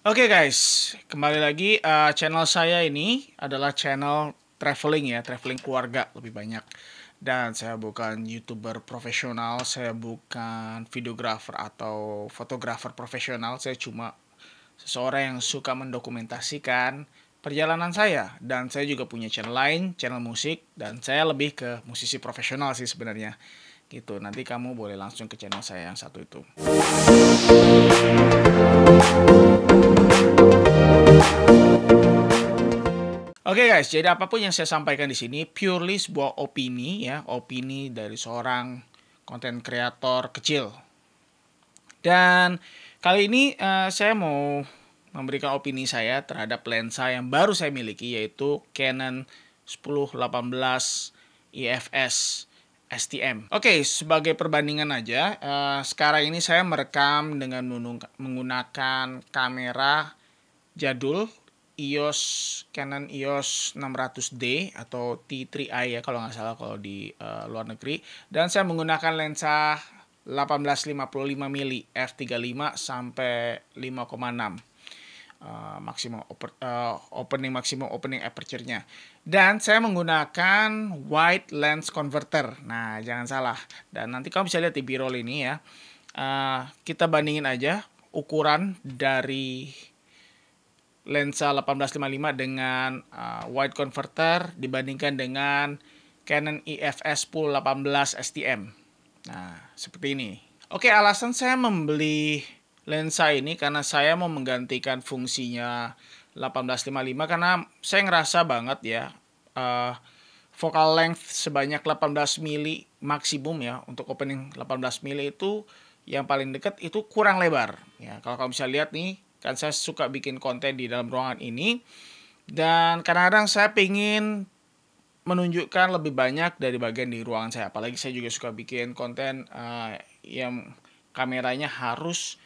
Oke guys, kembali lagi channel saya ini adalah channel traveling ya, traveling keluarga lebih banyak. Dan saya bukan YouTuber profesional, saya bukan videographer atau fotografer profesional, saya cuma seseorang yang suka mendokumentasikan perjalanan saya. Dan saya juga punya channel lain, channel musik, dan saya lebih ke musisi profesional sih sebenarnya. Gitu, nanti kamu boleh langsung ke channel saya yang satu itu. Oke guys, jadi apapun yang saya sampaikan di sini purely sebuah opini ya, opini dari seorang konten kreator kecil. Dan kali ini saya mau memberikan opini saya terhadap lensa yang baru saya miliki, yaitu Canon 10-18 EFS STM. Oke, sebagai perbandingan aja, sekarang ini saya merekam dengan menggunakan kamera jadul Canon EOS 600D atau T3i ya kalau nggak salah kalau di luar negeri, dan saya menggunakan lensa 18-55 mm f3.5 sampai 5,6 maksimum opening aperture-nya, dan saya menggunakan wide lens converter. Nah, jangan salah, dan nanti kamu bisa lihat di B-roll ini ya. Kita bandingin aja ukuran dari lensa 18-55 dengan wide converter dibandingkan dengan Canon EFS 10-18 STM. Nah, seperti ini. Oke, alasan saya membeli lensa ini karena saya mau menggantikan fungsinya 18-55 karena saya ngerasa banget ya focal length sebanyak 18 mili maksimum ya untuk opening 18 mili itu yang paling dekat itu kurang lebar ya. Kalau kamu bisa lihat nih, kan saya suka bikin konten di dalam ruangan ini, dan kadang-kadang saya pengen menunjukkan lebih banyak dari bagian di ruangan saya. Apalagi saya juga suka bikin konten yang kameranya harus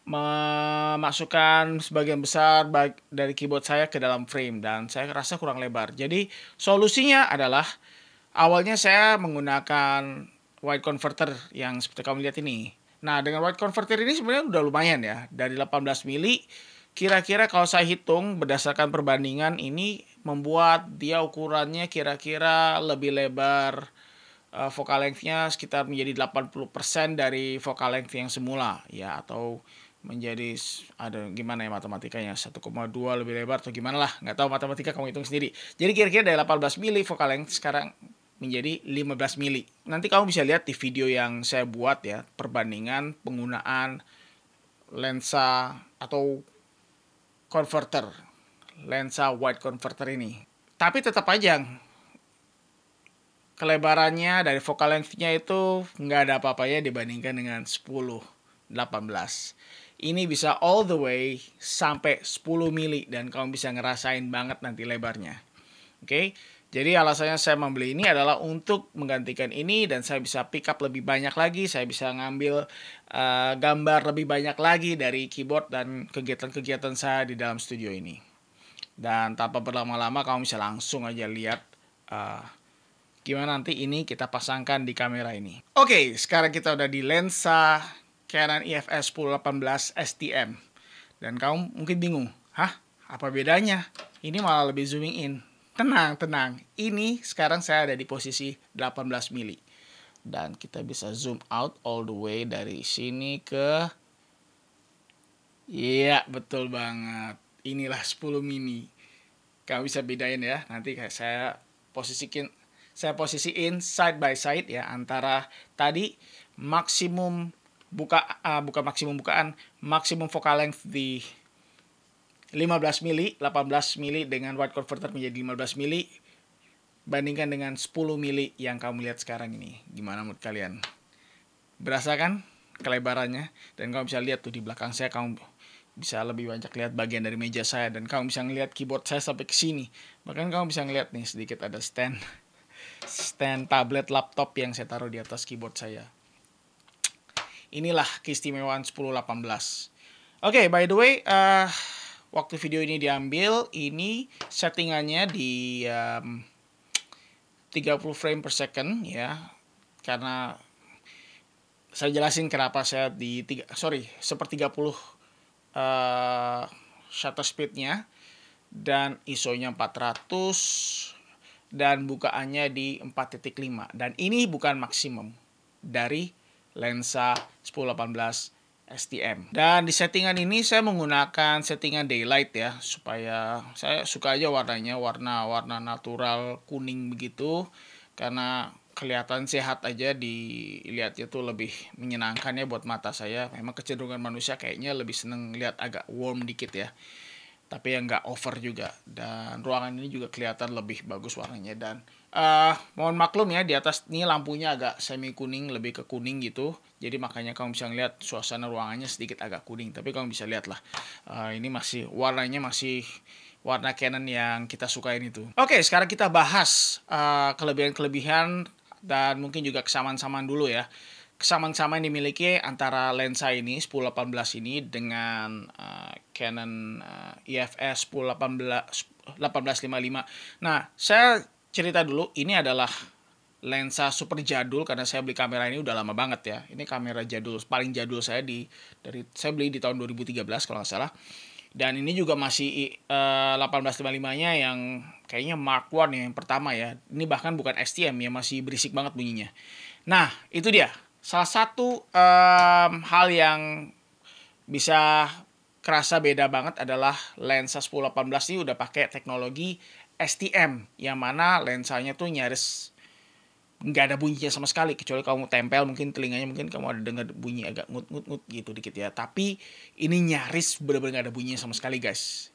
memasukkan sebagian besar dari keyboard saya ke dalam frame, dan saya rasa kurang lebar. Jadi solusinya adalah awalnya saya menggunakan wide converter yang seperti kamu lihat ini. Nah, dengan wide converter ini sebenarnya udah lumayan ya. Dari 18 mili, kira-kira kalau saya hitung berdasarkan perbandingan ini membuat dia ukurannya kira-kira lebih lebar, focal length-nya sekitar menjadi 80% dari focal length yang semula ya, atau menjadi ada gimana ya matematikanya, 1,2 lebih lebar atau gimana lah, nggak tahu matematika, kamu hitung sendiri. Jadi kira-kira dari 18 mili focal length sekarang menjadi 15 mili. Nanti kamu bisa lihat di video yang saya buat ya, perbandingan penggunaan lensa atau converter, lensa wide converter ini. Tapi tetap aja kelebarannya dari focal length-nya itu nggak ada apa-apanya dibandingkan dengan 10-18. Ini bisa all the way sampai 10 mili dan kamu bisa ngerasain banget nanti lebarnya. Oke, jadi alasannya saya membeli ini adalah untuk menggantikan ini, dan saya bisa pick up lebih banyak lagi, saya bisa ngambil gambar lebih banyak lagi dari keyboard dan kegiatan-kegiatan saya di dalam studio ini. Dan tanpa berlama-lama kamu bisa langsung aja lihat gimana nanti ini kita pasangkan di kamera ini. Oke, sekarang kita udah di lensa Canon EFS 10-18 STM. Dan kamu mungkin bingung, hah? Apa bedanya? Ini malah lebih zooming in. Tenang. Ini sekarang saya ada di posisi 18 mili. Dan kita bisa zoom out all the way dari sini ke... Iya, betul banget. Inilah 10 mini. Kamu bisa bedain ya. Nanti kayak saya posisiin side by side ya, antara tadi maksimum bukan maksimum bukaan, maksimum focal length di 15 mili, 18 mili dengan wide converter menjadi 15 mili, bandingkan dengan 10 mili yang kamu lihat sekarang ini. Gimana menurut kalian? Berasa kan kelebarannya? Dan kamu bisa lihat tuh di belakang saya, kamu bisa lebih banyak lihat bagian dari meja saya, dan kamu bisa ngelihat keyboard saya sampai ke sini. Bahkan kamu bisa ngelihat nih sedikit ada stand tablet laptop yang saya taruh di atas keyboard saya. Inilah keistimewaan 10-18. Oke, by the way, waktu video ini diambil, ini settingannya di 30 frame per second ya. Karena saya jelasin kenapa saya di 1/30 shutter speednya, dan ISO-nya 400, dan bukaannya di 4.5. Dan ini bukan maksimum dari lensa 10-18 STM. Dan di settingan ini saya menggunakan settingan daylight ya, supaya saya suka aja warnanya, warna natural kuning begitu, karena kelihatan sehat aja, dilihatnya tuh lebih menyenangkan ya buat mata saya. Memang kecenderungan manusia kayaknya lebih seneng lihat agak warm dikit ya, tapi yang nggak over juga. Dan ruangan ini juga kelihatan lebih bagus warnanya. Dan mohon maklum ya, di atas ini lampunya agak semi kuning, lebih ke kuning gitu, jadi makanya kamu bisa ngeliat suasana ruangannya sedikit agak kuning. Tapi kamu bisa lihat lah, ini masih warnanya masih warna Canon yang kita sukain itu. Oke, sekarang kita bahas kelebihan-kelebihan dan mungkin juga kesamaan-samaan dulu ya. Kesamaan-samaan yang dimiliki antara lensa ini 10-18 ini dengan Canon EFS 1855. Nah, saya cerita dulu, ini adalah lensa super jadul karena saya beli kamera ini udah lama banget ya. Ini kamera jadul, paling jadul saya saya beli di tahun 2013 kalau nggak salah. Dan ini juga masih 1855-nya yang kayaknya Mark I yang pertama ya. Ini bahkan bukan STM ya, masih berisik banget bunyinya. Nah, itu dia. Salah satu hal yang bisa kerasa beda banget adalah lensa 10-18 ini udah pakai teknologi STM, yang mana lensanya tuh nyaris nggak ada bunyinya sama sekali, kecuali kamu tempel mungkin telinganya, mungkin kamu ada dengar bunyi agak ngut gitu dikit ya. Tapi ini nyaris benar-benar nggak ada bunyinya sama sekali guys.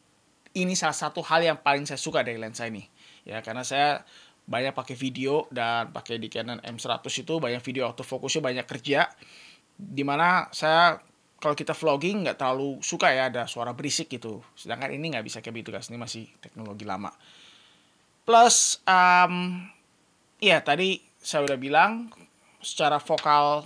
Ini salah satu hal yang paling saya suka dari lensa ini ya, karena saya banyak pakai video dan pakai di Canon M100 itu banyak video autofocusnya, banyak kerja, dimana saya kalau kita vlogging nggak terlalu suka ya ada suara berisik gitu. Sedangkan ini nggak bisa kayak gitu guys, ini masih teknologi lama. Plus ya tadi saya udah bilang secara focal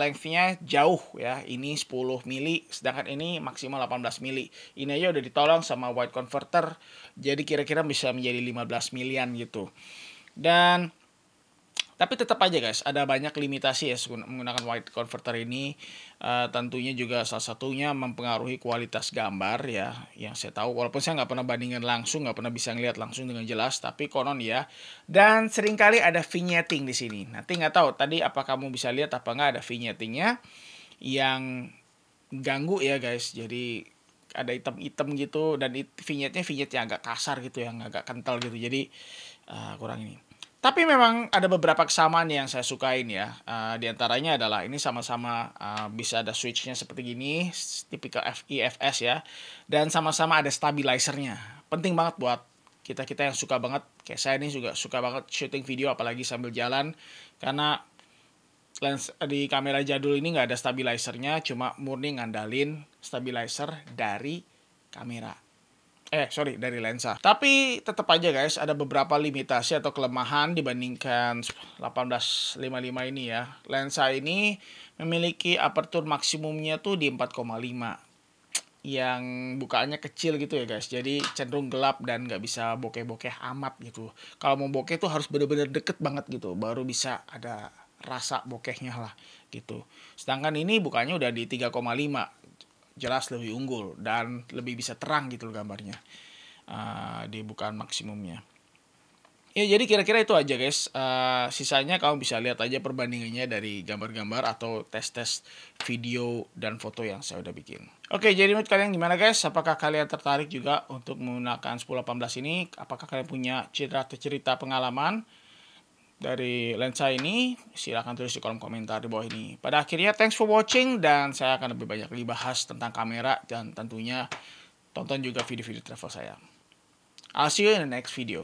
length-nya jauh ya. Ini 10 mili, sedangkan ini maksimal 18 mili. Ini aja udah ditolong sama wide converter, jadi kira-kira bisa menjadi 15 milian gitu. Dan tapi tetap aja guys, ada banyak limitasi ya menggunakan wide converter ini. Tentunya juga salah satunya mempengaruhi kualitas gambar ya, yang saya tahu. Walaupun saya nggak pernah bandingin langsung, nggak pernah bisa ngeliat langsung dengan jelas, tapi konon ya. Dan seringkali ada vignetting di sini. Nanti nggak tahu tadi apa kamu bisa lihat apa nggak ada vignettingnya yang ganggu ya guys. Jadi ada item-item gitu, dan vignetnya agak kasar gitu, yang agak kental gitu. Jadi kurang ini. Tapi memang ada beberapa kesamaan yang saya sukain ya. Di antaranya adalah ini sama-sama bisa ada switchnya seperti gini, tipikal EFS ya. Dan sama-sama ada stabilizernya. Penting banget buat kita-kita yang suka banget, kayak saya ini juga suka banget shooting video apalagi sambil jalan. Karena lens di kamera jadul ini nggak ada stabilizernya, cuma murni ngandalin stabilizer dari kamera. Dari lensa. Tapi tetap aja guys, ada beberapa limitasi atau kelemahan dibandingkan 1855 ini ya. Lensa ini memiliki aperture maksimumnya tuh di 4,5, yang bukaannya kecil gitu ya guys. Jadi cenderung gelap dan nggak bisa bokeh-bokeh amat gitu. Kalau mau bokeh tuh harus bener-bener deket banget gitu, baru bisa ada rasa bokehnya lah gitu. Sedangkan ini bukannya udah di 3,5, jelas lebih unggul dan lebih bisa terang gitu gambarnya di bukaan maksimumnya. Ya jadi kira-kira itu aja guys. Sisanya kamu bisa lihat aja perbandingannya dari gambar-gambar atau tes-tes video dan foto yang saya udah bikin. Oke, jadi menurut kalian gimana guys? Apakah kalian tertarik juga untuk menggunakan 10-18 ini? Apakah kalian punya cerita pengalaman dari lensa ini? Silahkan tulis di kolom komentar di bawah ini. Pada akhirnya thanks for watching, dan saya akan lebih banyak lagi bahas tentang kamera, dan tentunya tonton juga video-video travel saya. I'll see you in the next video.